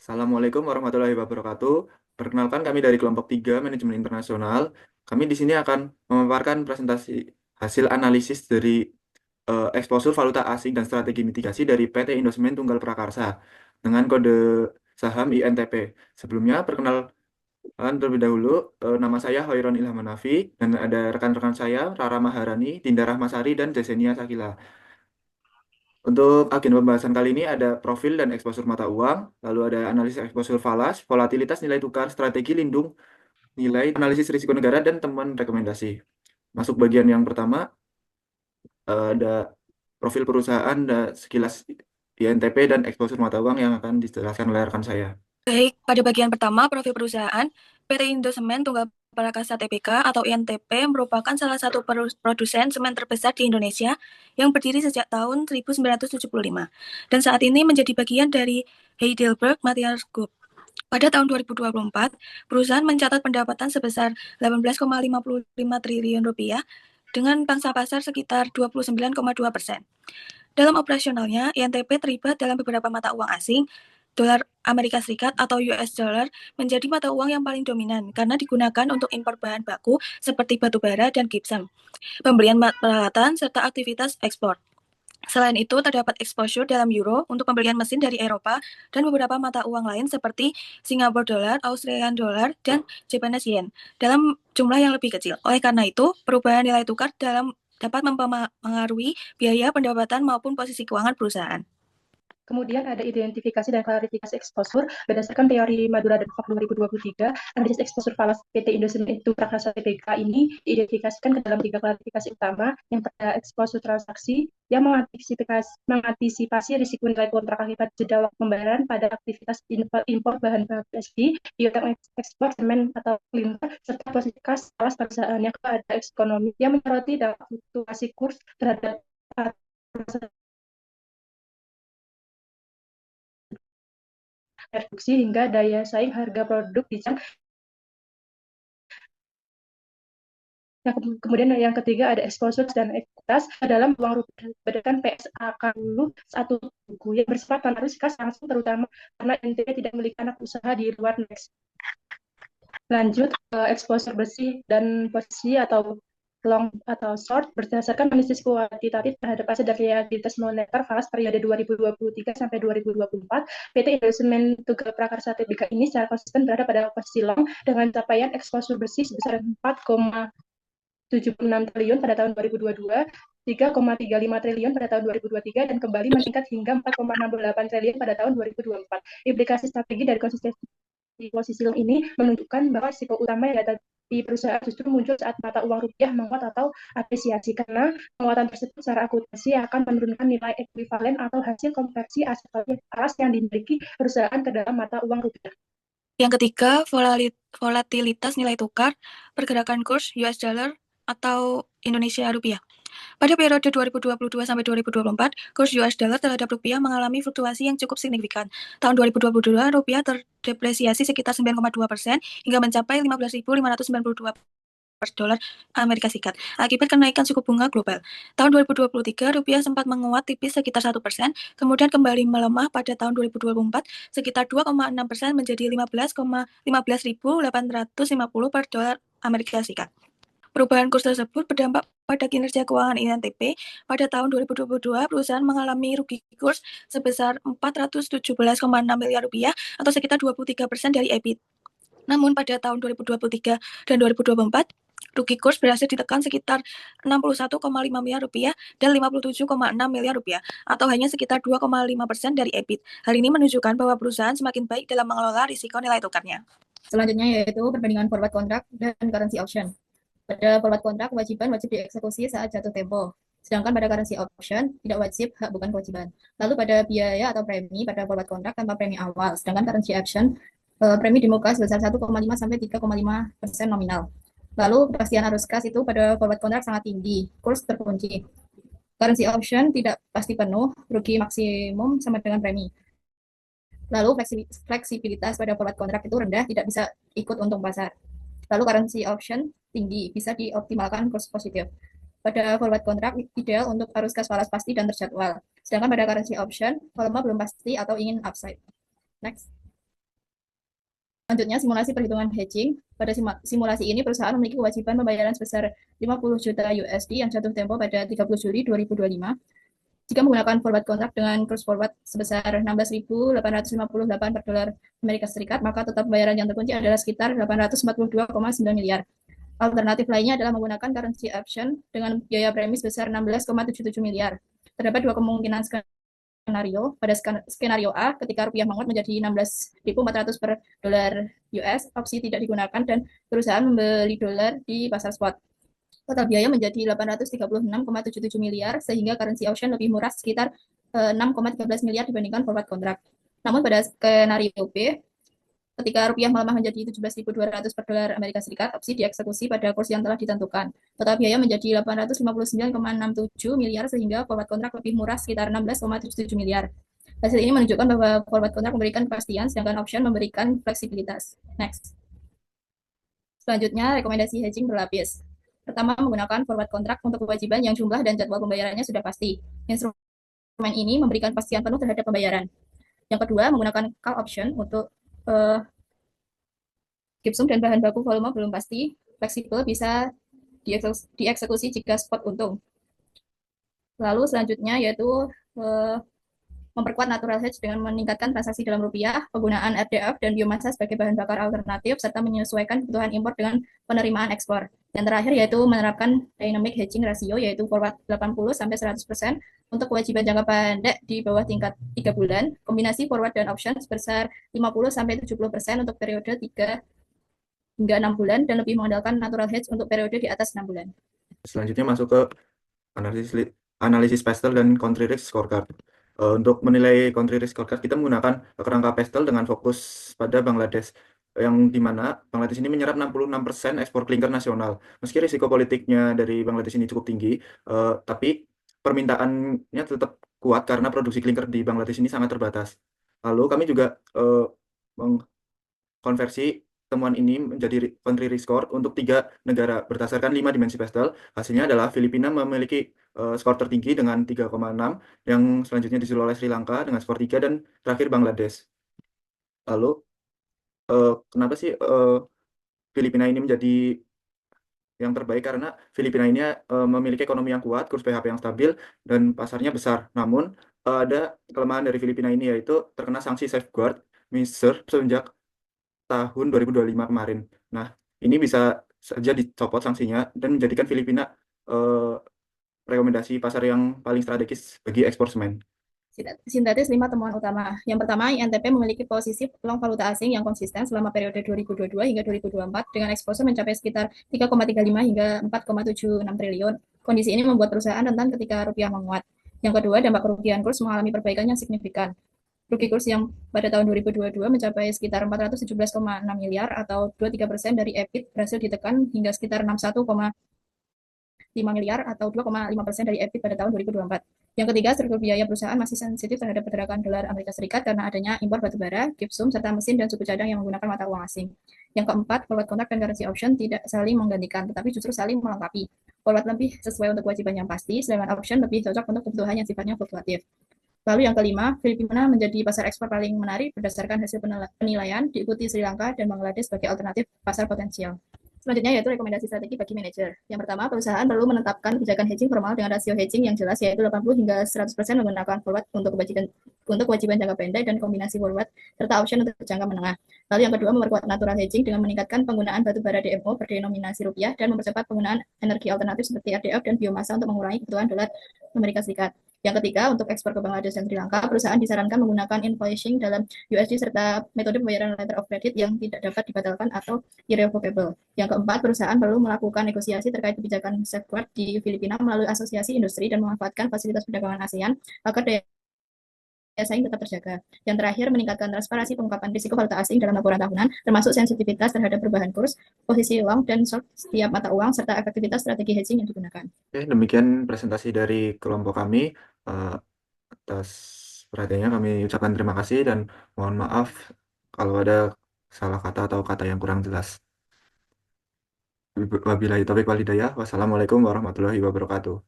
Assalamualaikum warahmatullahi wabarakatuh. Perkenalkan kami dari kelompok 3 Manajemen Internasional. Kami di sini akan memaparkan presentasi hasil analisis dari eksposur valuta asing dan strategi mitigasi dari PT Indosemen Tunggal Prakarsa dengan kode saham INTP. Sebelumnya perkenalkan terlebih dahulu, nama saya Hoiron Ilham Hanafi dan ada rekan-rekan saya Rara Maharani, Dinda Rahmasari, dan Jasenia Sakila. Untuk agen pembahasan kali ini ada profil dan eksposur mata uang, lalu ada analisis eksposur falas, volatilitas nilai tukar, strategi lindung, nilai analisis risiko negara, dan temuan rekomendasi. Masuk bagian yang pertama, ada profil perusahaan, ada sekilas INTP dan eksposur mata uang yang akan dijelaskan oleh rekan saya. Baik, pada bagian pertama, profil perusahaan, PT Indosemen Tunggal Prakarsa Tbk atau INTP merupakan salah satu produsen semen terbesar di Indonesia yang berdiri sejak tahun 1975 dan saat ini menjadi bagian dari Heidelberg Materials Group. Pada tahun 2024, perusahaan mencatat pendapatan sebesar 18,55 triliun rupiah dengan pangsa pasar sekitar 29,2%. Dalam operasionalnya, INTP terlibat dalam beberapa mata uang asing. Dolar Amerika Serikat atau US dollar menjadi mata uang yang paling dominan karena digunakan untuk impor bahan baku seperti batu bara dan gypsum, pembelian peralatan, serta aktivitas ekspor. Selain itu, terdapat exposure dalam euro untuk pembelian mesin dari Eropa dan beberapa mata uang lain seperti Singapore dollar, Australian dollar, dan Japanese yen dalam jumlah yang lebih kecil. Oleh karena itu, perubahan nilai tukar dapat mempengaruhi biaya pendapatan maupun posisi keuangan perusahaan. Kemudian ada identifikasi dan klarifikasi eksposur berdasarkan teori Madura dan Fock 2023. Analisis eksposur falas PT Indosemen itu Prakarsa Tbk ini diidentifikasikan ke dalam 3 klarifikasi utama. Yang pertama eksposur transaksi yang mengantisipasi risiko nilai kontrak akibat jeda waktu pembayaran pada aktivitas impor bahan baku SD, piutang ekspor semen atau klinker, serta posisi kas falas perusahaan. Yang kedua ada ekonomi yang menyoroti dampak fluktuasi kurs terhadap reduksi hingga daya saing harga produk dijang. Kemudian yang ketiga ada exposure dan ekuitas dalam uang rupiah berdasarkan PSAK dulu satu buku yang bersifat tanpa risiko langsung terutama karena NTP tidak memiliki anak usaha di luar Next. Lanjut ke exposure bersih dan posisi atau long atau short berdasarkan analisis kuantitatif terhadap aset dan liabilitas moneter falas periode 2023 sampai 2024, PT Indosemen Tunggal Prakarsa Tbk ini secara konsisten berada pada posisi long dengan capaian exposure bersih sebesar 4,76 triliun pada tahun 2022, 3,35 triliun pada tahun 2023, dan kembali meningkat hingga 4,68 triliun pada tahun 2024. Implikasi strategi dari konsistensi posisi long ini menunjukkan bahwa risiko utama yang ada di perusahaan justru muncul saat mata uang rupiah menguat atau apresiasi, karena penguatan tersebut secara akuntansi akan menurunkan nilai ekuivalen atau hasil konversi aset falas yang dimiliki perusahaan ke dalam mata uang rupiah. Yang ketiga, volatilitas nilai tukar, pergerakan kurs US dollar atau Indonesia rupiah. Pada periode 2022 sampai 2024, kurs US dollar terhadap rupiah mengalami fluktuasi yang cukup signifikan. Tahun 2022, rupiah terdepresiasi sekitar 9,2% hingga mencapai 15.592 per dolar Amerika Serikat akibat kenaikan suku bunga global. Tahun 2023, rupiah sempat menguat tipis sekitar 1%, kemudian kembali melemah pada tahun 2024 sekitar 2,6% menjadi 15.850 per dolar Amerika Serikat. Perubahan kurs tersebut berdampak pada kinerja keuangan INTP. Pada tahun 2022, perusahaan mengalami rugi kurs sebesar 417,6 miliar rupiah atau sekitar 23% dari EBIT. Namun pada tahun 2023 dan 2024, rugi kurs berhasil ditekan sekitar 61,5 miliar rupiah dan 57,6 miliar rupiah atau hanya sekitar 2,5% dari EBIT. Hal ini menunjukkan bahwa perusahaan semakin baik dalam mengelola risiko nilai tukarnya. Selanjutnya yaitu perbandingan forward contract dan currency option. Pada forward contract, kewajiban wajib dieksekusi saat jatuh tempo. Sedangkan pada currency option, tidak wajib, hak bukan kewajiban. Lalu pada biaya atau premi pada forward contract tanpa premi awal. Sedangkan currency option, premi di muka sebesar 1,5 sampai 3,5% nominal. Lalu kepastian arus kas itu pada forward contract sangat tinggi, kurs terkunci. Currency option tidak pasti penuh, rugi maksimum sama dengan premi. Lalu fleksibilitas pada forward contract itu rendah, tidak bisa ikut untung pasar. Lalu currency option tinggi, bisa dioptimalkan kurs positif. Pada forward contract ideal untuk arus kas falas pasti dan terjadwal. Sedangkan pada currency option, volume belum pasti atau ingin upside. Next. Selanjutnya, simulasi perhitungan hedging. Pada simulasi ini, perusahaan memiliki kewajiban pembayaran sebesar 50 juta USD yang jatuh tempo pada 30 Juli 2025. Jika menggunakan forward kontrak dengan cross forward sebesar 16.858 per dolar Amerika Serikat, maka total pembayaran yang terkunci adalah sekitar 842,9 miliar. Alternatif lainnya adalah menggunakan currency option dengan biaya premi sebesar 16,77 miliar. Terdapat dua kemungkinan skenario. Pada skenario A, ketika rupiah menguat menjadi 16.400 per dolar US, opsi tidak digunakan dan perusahaan membeli dolar di pasar spot. Total biaya menjadi 836,77 miliar, sehingga currency option lebih murah sekitar 6,13 miliar dibandingkan forward kontrak. Namun pada skenario B, ketika rupiah melemah menjadi 17.200 per dolar Amerika Serikat, opsi dieksekusi pada kurs yang telah ditentukan. Total biaya menjadi 859,67 miliar, sehingga forward kontrak lebih murah sekitar 16,77 miliar. Hasil ini menunjukkan bahwa forward kontrak memberikan kepastian, sedangkan option memberikan fleksibilitas. Next. Selanjutnya, rekomendasi hedging berlapis. Pertama, menggunakan forward kontrak untuk kewajiban yang jumlah dan jadwal pembayarannya sudah pasti. Instrumen ini memberikan kepastian penuh terhadap pembayaran. Yang kedua, menggunakan call option untuk gipsum dan bahan baku volume belum pasti, fleksibel, bisa dieksekusi jika spot untung. Lalu selanjutnya yaitu memperkuat natural hedge dengan meningkatkan transaksi dalam rupiah, penggunaan RDF dan biomasa sebagai bahan bakar alternatif, serta menyesuaikan kebutuhan impor dengan penerimaan ekspor. Dan terakhir yaitu menerapkan dynamic hedging ratio, yaitu forward 80-100% untuk kewajiban jangka pendek di bawah tingkat 3 bulan, kombinasi forward dan option sebesar 50-70% untuk periode 3 hingga 6 bulan, dan lebih mengandalkan natural hedge untuk periode di atas 6 bulan. Selanjutnya masuk ke analisis pestel dan country risk scorecard. Untuk menilai country risk scorecard, kita menggunakan kerangka pestel dengan fokus pada Bangladesh, yang dimana Bangladesh ini menyerap 66% ekspor klinker nasional. Meski risiko politiknya dari Bangladesh ini cukup tinggi, tapi permintaannya tetap kuat karena produksi klinker di Bangladesh ini sangat terbatas. Lalu kami juga mengkonversi temuan ini menjadi country risk score untuk 3 negara berdasarkan 5 dimensi pestel. Hasilnya adalah Filipina memiliki skor tertinggi dengan 3,6, yang selanjutnya disusul oleh Sri Lanka dengan skor 3, dan terakhir Bangladesh. Lalu kenapa sih Filipina ini menjadi yang terbaik? Karena Filipina ini memiliki ekonomi yang kuat, kurs PHP yang stabil, dan pasarnya besar. Namun ada kelemahan dari Filipina ini, yaitu terkena sanksi safeguard measure semenjak tahun 2025 kemarin. Nah, ini bisa saja dicopot sanksinya dan menjadikan Filipina rekomendasi pasar yang paling strategis bagi ekspor semen. Sintetis 5 temuan utama. Yang pertama, INTP memiliki posisi long valuta asing yang konsisten selama periode 2022 hingga 2024 dengan eksposur mencapai sekitar 3,35 hingga 4,76 triliun. Kondisi ini membuat perusahaan rentan ketika rupiah menguat. Yang kedua, dampak kerugian kurs mengalami perbaikan yang signifikan. Rugi kurs yang pada tahun 2022 mencapai sekitar 417,6 miliar atau 23% dari EBIT berhasil ditekan hingga sekitar 61,5 miliar atau 2,5% dari EBIT pada tahun 2024. Yang ketiga, struktur biaya perusahaan masih sensitif terhadap pergerakan dolar Amerika Serikat karena adanya impor batubara, gipsum, serta mesin dan suku cadang yang menggunakan mata uang asing. Yang keempat, forward contract dan currency option tidak saling menggantikan, tetapi justru saling melengkapi. Forward lebih sesuai untuk kewajiban yang pasti, sedangkan option lebih cocok untuk kebutuhan yang sifatnya fluktuatif. Lalu yang kelima, Filipina menjadi pasar ekspor paling menarik berdasarkan hasil penilaian, diikuti Sri Lanka dan Bangladesh sebagai alternatif pasar potensial. Selanjutnya yaitu rekomendasi strategi bagi manajer. Yang pertama, perusahaan perlu menetapkan kebijakan hedging formal dengan rasio hedging yang jelas, yaitu 80 hingga 100% menggunakan forward untuk kewajiban jangka pendek dan kombinasi forward serta option untuk jangka menengah. Lalu yang kedua, memperkuat natural hedging dengan meningkatkan penggunaan batubara DMO berdenominasi rupiah dan mempercepat penggunaan energi alternatif seperti RDF dan biomasa untuk mengurangi kebutuhan dolar Amerika Serikat. Yang ketiga, untuk ekspor ke Bangladesh dan Sri Lanka, perusahaan disarankan menggunakan invoicing dalam USD serta metode pembayaran letter of credit yang tidak dapat dibatalkan atau irrevocable. Yang keempat, perusahaan perlu melakukan negosiasi terkait kebijakan safeguard di Filipina melalui asosiasi industri dan memanfaatkan fasilitas perdagangan ASEAN agar daya saing tetap terjaga. Yang terakhir, meningkatkan transparansi pengungkapan risiko valuta asing dalam laporan tahunan, termasuk sensitivitas terhadap perubahan kurs, posisi long dan short setiap mata uang, serta efektivitas strategi hedging yang digunakan. Oke, demikian presentasi dari kelompok kami. Atas perhatiannya kami ucapkan terima kasih dan mohon maaf kalau ada salah kata atau kata yang kurang jelas. Wabillahi taufiq wal hidayah. Wassalamualaikum warahmatullahi wabarakatuh.